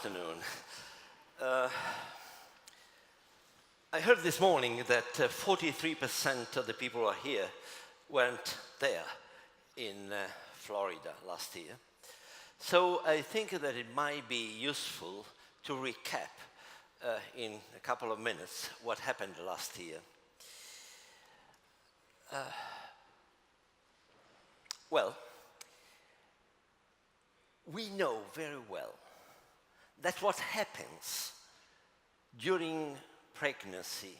afternoon. I heard this morning that 43% of the people who are here weren't there in Florida last year. So I think that it might be useful to recap in a couple of minutes what happened last year. Well, we know very well that what happens during pregnancy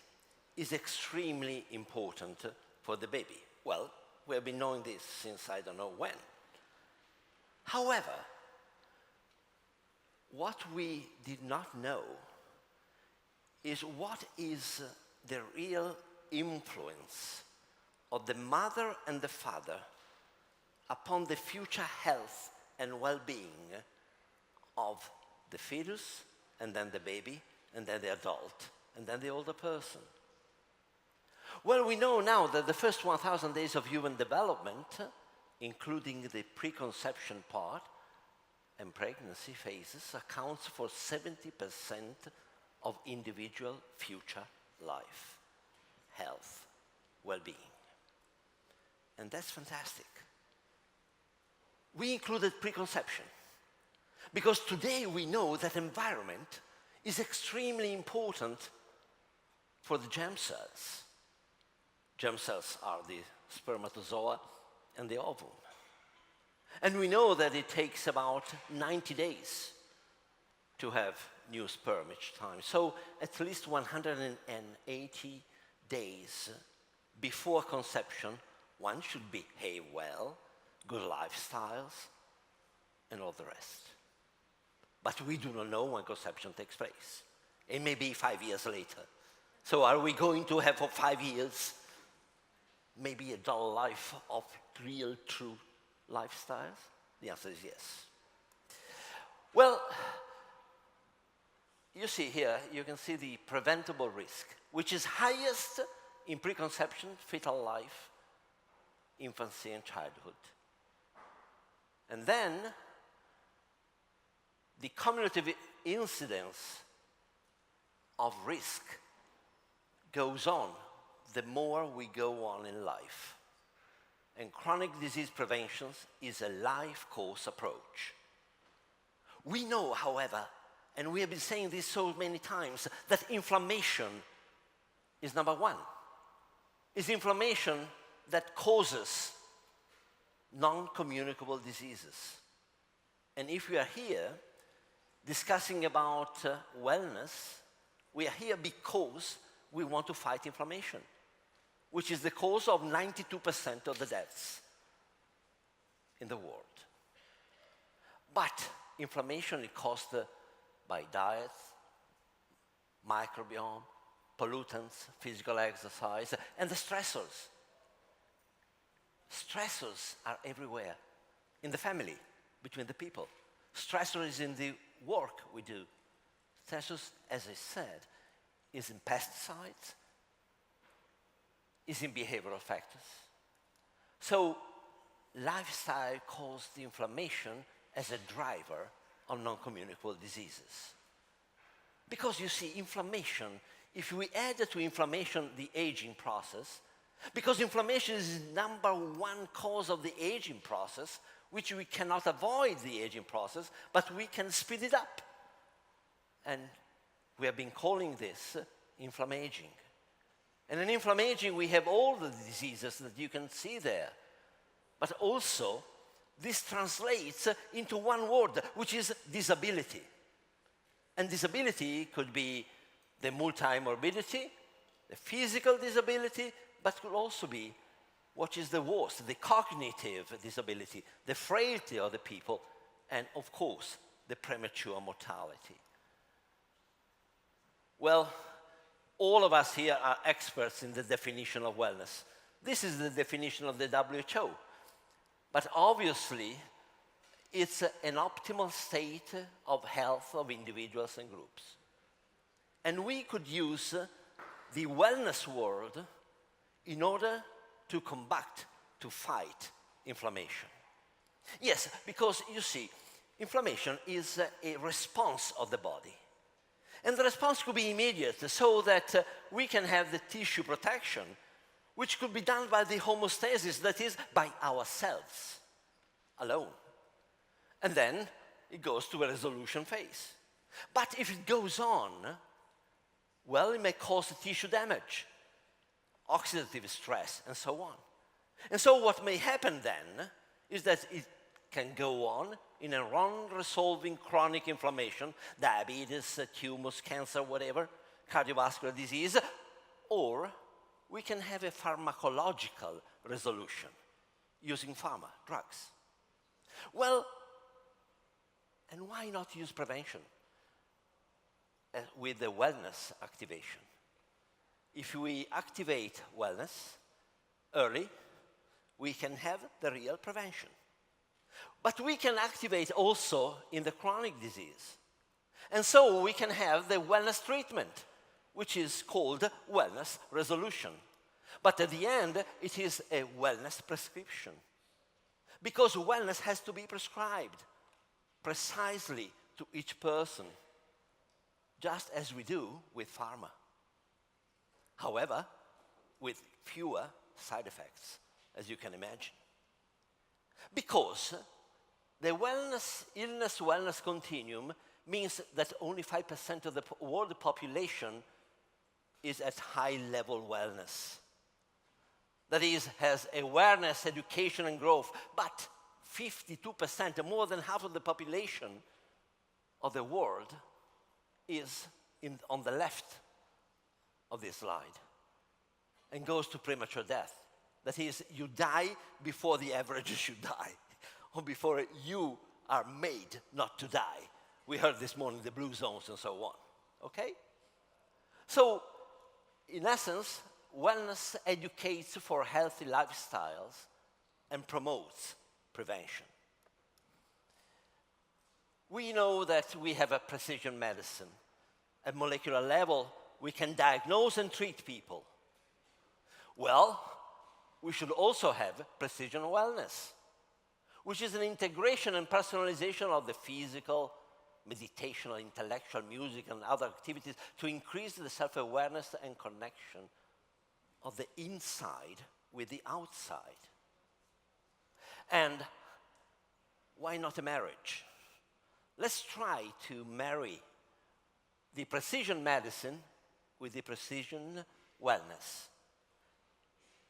is extremely important for the baby. Well, we have been knowing this since I don't know when. However, what we did not know is what is the real influence of the mother and the father upon the future health and well-being of the fetus, and then the baby, and then the adult, and then the older person. Well, we know now that the first 1,000 days of human development, including the preconception part and pregnancy phases, accounts for 70% of individual future life, health, well-being. And that's fantastic. We included preconception because today we know that environment is extremely important for the germ cells. Germ cells are the spermatozoa and the ovum. And we know that it takes about 90 days to have new sperm each time. So at least 180 days before conception, one should behave well, good lifestyles, and all the rest. But we do not know when conception takes place. It may be 5 years later. So are we going to have for 5 years maybe a dull life of real, true lifestyles? The answer is yes. Well, you see here, you can see the preventable risk, which is highest in preconception, fetal life, infancy, and childhood. And then the cumulative incidence of risk goes on the more we go on in life. And chronic disease prevention is a life course approach. We know, however, and we have been saying this so many times, that inflammation is number one. It's inflammation that causes non-communicable diseases. And if we are here discussing about wellness, we are here because we want to fight inflammation, which is the cause of 92% of the deaths in the world. But inflammation is caused by diet, microbiome, pollutants, physical exercise, and the stressors. Stressors are everywhere, in the family, between the people. Stressors in the work we do. Stressors, as I said, is in pesticides, is in behavioral factors. So lifestyle causes the inflammation as a driver of non-communicable diseases. Because you see, inflammation, if we add to inflammation the aging process, because inflammation is number one cause of the aging process, which we cannot avoid the aging process, but we can speed it up. And we have been calling this inflammageing. And in inflammageing, we have all the diseases that you can see there. But also, this translates into one word, which is disability. And disability could be the multi-morbidity, the physical disability, but could also be what is the worst, the cognitive disability, the frailty of the people, and of course, the premature mortality. Well, all of us here are experts in the definition of wellness. This is the definition of the WHO. But obviously, it's an optimal state of health of individuals and groups. And we could use the wellness word in order to combat, to fight inflammation. Yes, because you see, Inflammation is a response of the body. And the response could be immediate, so that we can have the tissue protection, which could be done by the homeostasis, that is, by ourselves alone. And then it goes to a resolution phase. But if it goes on, well, it may cause tissue damage, oxidative stress, and so on. And so what may happen then is that it can go on in a non-resolving chronic inflammation, diabetes, tumors, cancer, whatever, cardiovascular disease, or we can have a pharmacological resolution using pharma, drugs. Well, and why not use prevention with the wellness activation? If we activate wellness early, we can have the real prevention. But we can activate also in the chronic disease. And so we can have the wellness treatment, which is called wellness resolution. But at the end, it is a wellness prescription. Because wellness has to be prescribed precisely to each person, just as we do with pharma. However, with fewer side effects, as you can imagine. Because the illness-wellness continuum means that only 5% of the world population is at high-level wellness. That is, has awareness, education, and growth. But 52%, more than half of the population of the world, is on the left of this slide and goes to premature death. That is, you die before the average should die, or before you are made not to die. We heard this morning the blue zones and so on, okay? So, in essence, wellness educates for healthy lifestyles and promotes prevention. We know that we have a precision medicine. At molecular level, we can diagnose and treat people. Well, we should also have precision wellness, which is an integration and personalization of the physical, meditational, intellectual, music, and other activities to increase the self-awareness and connection of the inside with the outside. And why not a marriage? Let's try to marry the precision medicine with the precision wellness.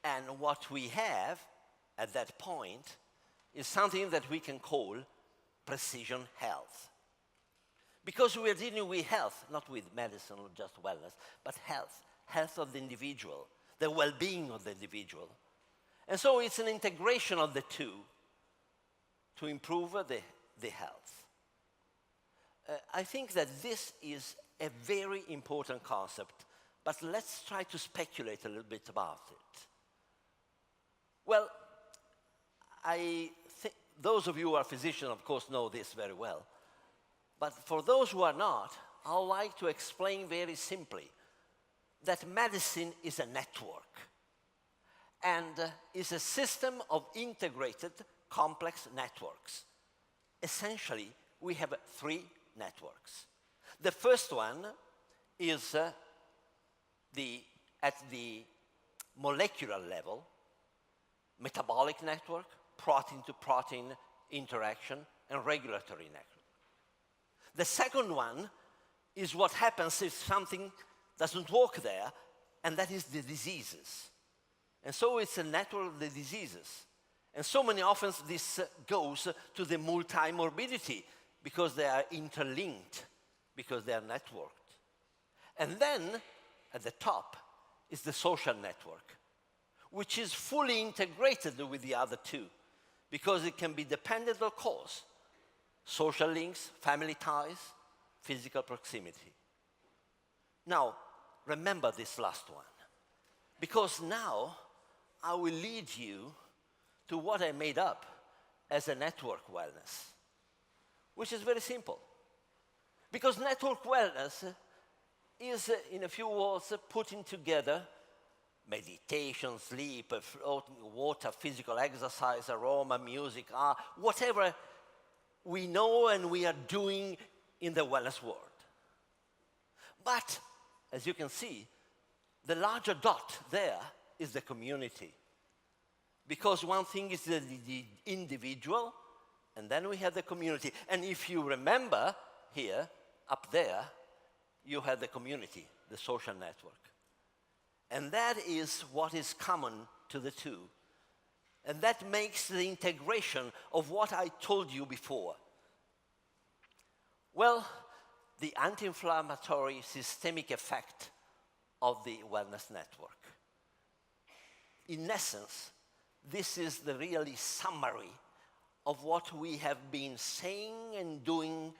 And what we have at that point is something that we can call precision health. Because we are dealing with health, not with medicine or just wellness, but health of the individual, the well-being of the individual. And so it's an integration of the two to improve the health. I think that this is a very important concept, but let's try to speculate a little bit about it. Well, I think those of you who are physicians, of course, know this very well. But for those who are not, I would like to explain very simply that medicine is a network and is a system of integrated, complex networks. Essentially, we have 3 networks. The first one is at the molecular level, metabolic network, protein-to-protein interaction, and regulatory network. The second one is what happens if something doesn't work there, and that is the diseases. And so it's a network of the diseases. And so many often this goes to the multi-morbidity because they are interlinked, because they are networked. And then, at the top, is the social network, which is fully integrated with the other 2, because it can be dependent or cause. Social links, family ties, physical proximity. Now, remember this last one, because now I will lead you to what I made up as a network wellness, which is very simple. Because network wellness is, in a few words, putting together meditation, sleep, water, physical exercise, aroma, music, art, whatever we know and we are doing in the wellness world. But, as you can see, the larger dot there is the community. Because one thing is the individual, and then we have the community. And if you remember here, up there, you have the community, the social network. And that is what is common to the two. And that makes the integration of what I told you before. Well, the anti-inflammatory systemic effect of the wellness network. In essence, this is the really summary of what we have been saying and doing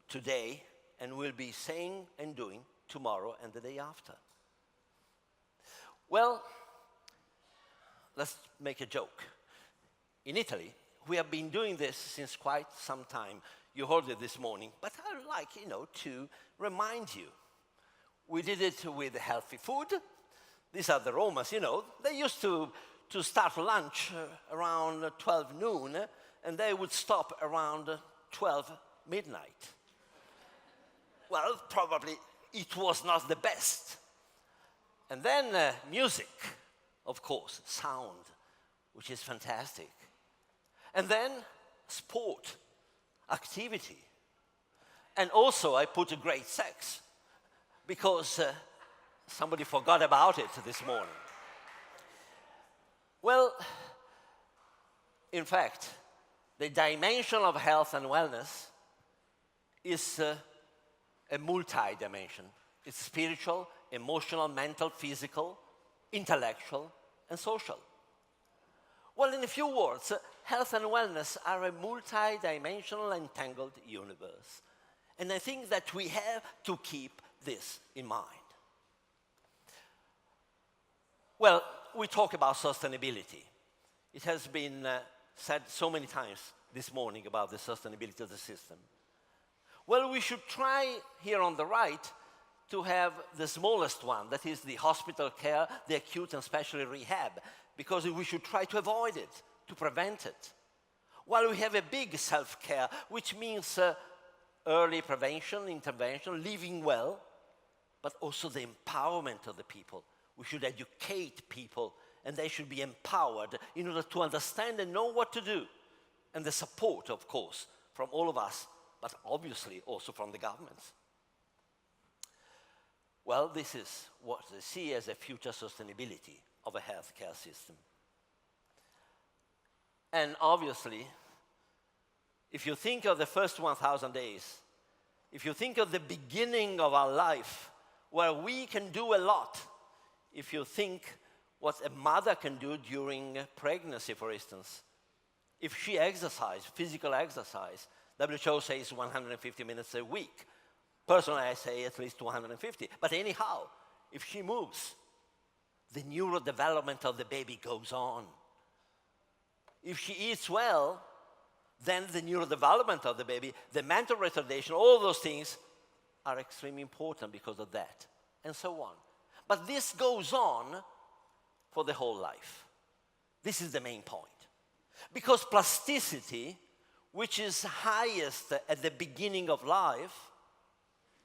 today, and will be saying and doing tomorrow and the day after. Well, let's make a joke. In Italy, we have been doing this since quite some time. You heard it this morning, but I would like, to remind you. We did it with healthy food. These are the Romans, They used to start lunch around 12 noon, and they would stop around 12 midnight. Well, probably it was not the best. And then music, of course, sound, which is fantastic. And then sport, activity. And also I put a great sex, because somebody forgot about it this morning. Well, in fact, the dimension of health and wellness is a multi-dimension. It's spiritual, emotional, mental, physical, intellectual, and social. Well, in a few words, health and wellness are a multi-dimensional and tangled universe. And I think that we have to keep this in mind. Well, we talk about sustainability. It has been said so many times this morning about the sustainability of the system. Well, we should try here on the right to have the smallest one, that is the hospital care, the acute and especially rehab, because we should try to avoid it, to prevent it. While we have a big self-care, which means early prevention, intervention, living well, but also the empowerment of the people. We should educate people, and they should be empowered in order to understand and know what to do. And the support, of course, from all of us, but obviously also from the governments. Well, this is what they see as a future sustainability of a healthcare system. And obviously, if you think of the first 1,000 days, if you think of the beginning of our life, where we can do a lot, if you think what a mother can do during pregnancy, for instance, if she exercises, physical exercise, WHO says 150 minutes a week. Personally, I say at least 250. But anyhow, if she moves, the neurodevelopment of the baby goes on. If she eats well, then the neurodevelopment of the baby, the mental retardation, all those things are extremely important because of that, and so on. But this goes on for the whole life. This is the main point. Because plasticity, which is highest at the beginning of life,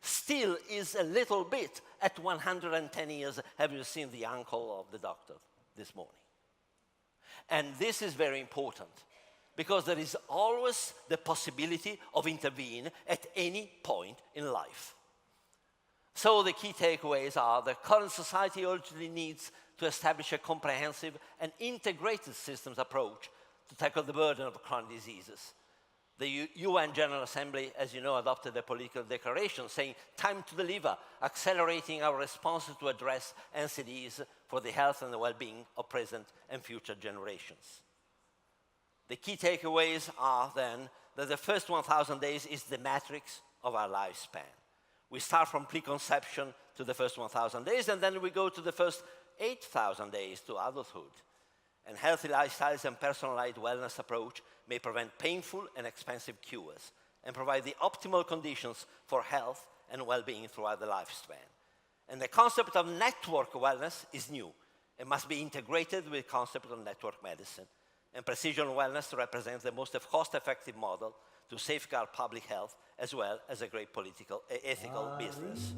still is a little bit at 110 years. Have you seen the uncle of the doctor this morning? And this is very important, because there is always the possibility of intervening at any point in life. So the key takeaways are the current society urgently needs to establish a comprehensive and integrated systems approach to tackle the burden of chronic diseases. The UN General Assembly, as you know, adopted a political declaration saying, time to deliver, accelerating our responses to address NCDs for the health and the well-being of present and future generations. The key takeaways are then that the first 1,000 days is the matrix of our lifespan. We start from preconception to the first 1,000 days, and then we go to the first 8,000 days to adulthood. And healthy lifestyles and personalized wellness approach may prevent painful and expensive cures and provide the optimal conditions for health and well-being throughout the lifespan. And the concept of network wellness is new and must be integrated with the concept of network medicine. And precision wellness represents the most cost-effective model to safeguard public health, as well as a great political, ethical business.